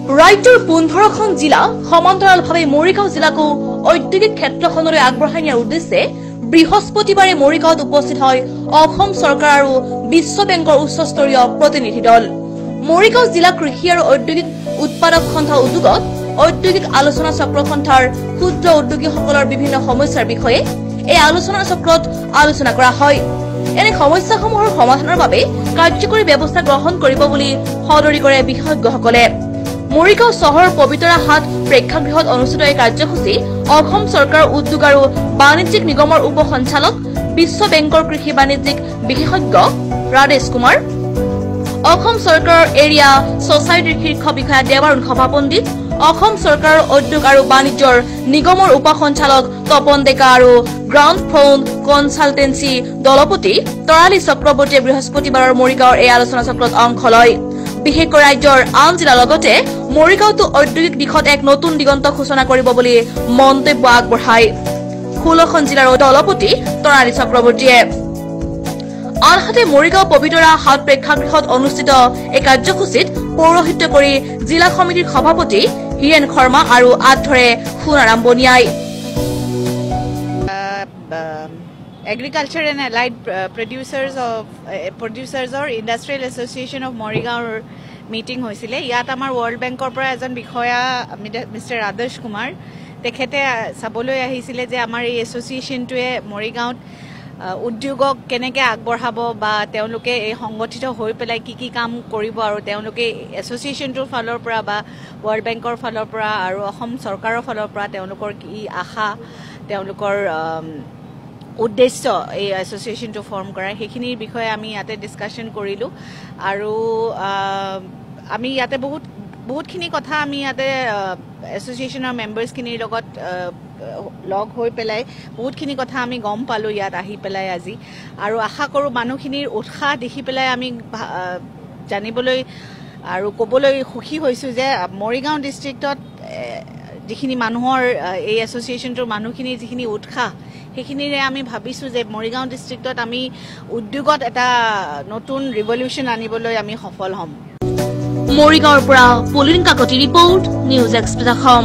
ৰাজ্যৰ 15খন জিলা সমান্তৰালভাৱে মৰিগাঁও জিলাকো ঔদ্যোগিক ক্ষেত্ৰখনলৈ আগবঢ়াই নিয়াৰ উদ্দেশ্যে বৃহস্পতিবাৰে মৰিগাঁৱত উপস্থিত হয় অসম চৰকাৰ আৰু বিশ্ব বেংকৰ উচ্চস্তৰীয় প্ৰতিনিধি দল। মৰিগাঁও জিলা কৃষি আৰু ঔদ্যোগিক উৎপাদক সন্থা উদ্যোগত ঔদ্যোগিক আলোচনা চক্ৰ সন্থাৰ ক্ষুদ্ৰ উদ্যোগীসকলৰ বিভিন্ন সমস্যাৰ বিষয়ে এই আলোচনা চক্ৰত আলোচনা কৰা হয়। এনে সমস্যাসমূহৰ সমাধানৰ বাবে কাৰ্যকৰী ব্যৱস্থা গ্ৰহণ কৰিব বুলি সদৰি কৰে বিশেষজ্ঞসকলে। মৰিগাঁও চহৰৰ পবিতৰা হাট প্ৰেক্ষাগৃহত অনুষ্ঠিত এই কাৰ্যসূচী অসম চৰকাৰৰ উদ্যোগ আৰু বাণিজ্যিক নিগমৰ উপ সঞ্চালক বিশ্ব বেংকৰ কৃষি বাণিজ্যিক বিশেষজ্ঞ ৰাজেশ কুমাৰ, অসম চৰকাৰৰ এৰিয়া ছচাইটিৰ শীৰ্ষ বিষয়া দেৱাৰুণ সভা পণ্ডিত, অসম চৰকাৰৰ উদ্যোগ আৰু বাণিজ্যৰ নিগমৰ উপ সঞ্চালক তপন ডেকা আৰু গ্ৰাউণ্ড ফ্লোন কনচালটেন্সি দলপতি তৰালী চক্ৰৱৰ্তীয়ে বৃহস্পতিবাৰৰ মৰিগাঁৱৰ এই আলোচনা চক্ৰত অংশ লয়। বিশেষকৈ ৰাজ্যৰ আন জিলাৰ লগতে মৰিগাঁওতো ঔদ্যোগিক দিশত এক নতুন দিগন্ত সূচনা কৰিব বুলি মন্তব্য আগবঢ়ায় 16খন জিলাৰ দলপতি তৰালী চক্ৰৱৰ্তীয়ে। আনহাতে মৰিগাঁও পবিতৰা হাট প্ৰেক্ষাগৃহত অনুষ্ঠিত এই কাৰ্যসূচীত পৌৰোহিত্য কৰি জিলা সমিতিৰ সভাপতি হীৰেন শৰ্মা আৰু আধৰে Sonaram বনিয়াই। Agriculture and Allied Producers or Industrial Association of Morigaon meeting hoisile. Yat amar World Bank or ejon bikhoya Mr. Rajesh Kumar tekhete saboloi ahisile je amar ei association to Morigaon udyogok keneke agborhabo ba teuluke ei সংগঠিত হৈ পেলাই কি কাম কৰিব আৰু teuluke association টোৰ ফালৰ পৰা বা World Bank or ফালৰ পৰা আৰু অসম চৰকাৰৰ ফালৰ পৰা teulukor কি আশা teulukor উদ্দেশ্য এই এছ'চিয়েশ্যনটো ফৰ্ম কৰা সেইখিনিৰ বিষয়ে আমি ইয়াতে ডিছকাশ্যন কৰিলোঁ আৰু আমি ইয়াতে বহুতখিনি কথা আমি ইয়াতে এছ'চিয়েশ্যনৰ মেম্বাৰ্ছখিনিৰ লগত লগ হৈ পেলাই বহুতখিনি কথা আমি গম পালোঁ ইয়াত আহি পেলাই আজি আৰু আশা কৰোঁ মানুহখিনিৰ উৎসাহ দেখি পেলাই আমি জানিবলৈ আৰু ক'বলৈ সুখী হৈছোঁ যে মৰিগাঁও ডিষ্ট্ৰিক্টত যিখিনি মানুহৰ এই এছ'চিয়েশ্যনটোৰ মানুহখিনিৰ যিখিনি উৎসাহ সেইখিনিৰে আমি ভাবিছোঁ যে মৰিগাঁও ডিষ্ট্ৰিক্টত আমি উদ্যোগত এটা নতুন ৰিভলিউশ্যন আনিবলৈ আমি সফল হ'ম। মৰিগাঁৱৰ পৰা Pauline Kakati report, news express Assam.